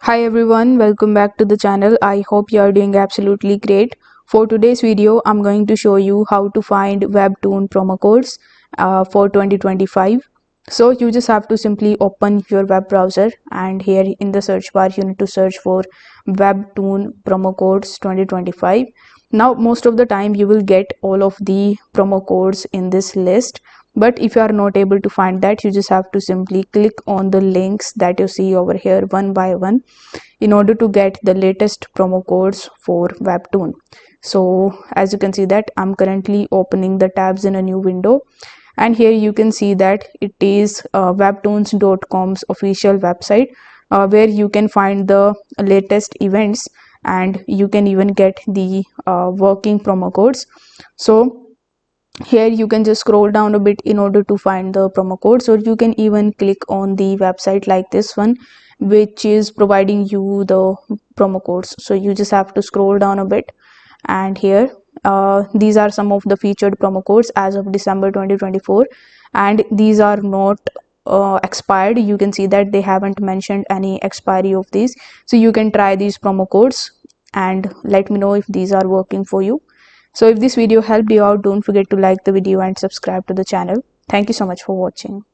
Hi everyone, welcome back to the channel. I hope you are doing absolutely great. For today's video, I'm going to show you how to find Webtoon promo codes for 2025. So you just have to simply open your web browser, and here in the search bar you need to search for Webtoon promo codes 2025. Now most of the time you will get all of the promo codes in this list, but if you are not able to find that, you just have to simply click on the links that you see over here one by one in order to get the latest promo codes for Webtoon. So as you can see that I'm currently opening the tabs in a new window, and here you can see that it is webtoons.com's official website, where you can find the latest events, and you can even get the working promo codes. So here you can just scroll down a bit in order to find the promo codes, or you can even click on the website like this one, which is providing you the promo codes. So you just have to scroll down a bit, and here these are some of the featured promo codes as of December 2024, and these are not expired. You can see that they haven't mentioned any expiry of these, so you can try these promo codes and let me know if these are working for you. So if this video helped you out, don't forget to like the video and subscribe to the channel. Thank you so much for watching.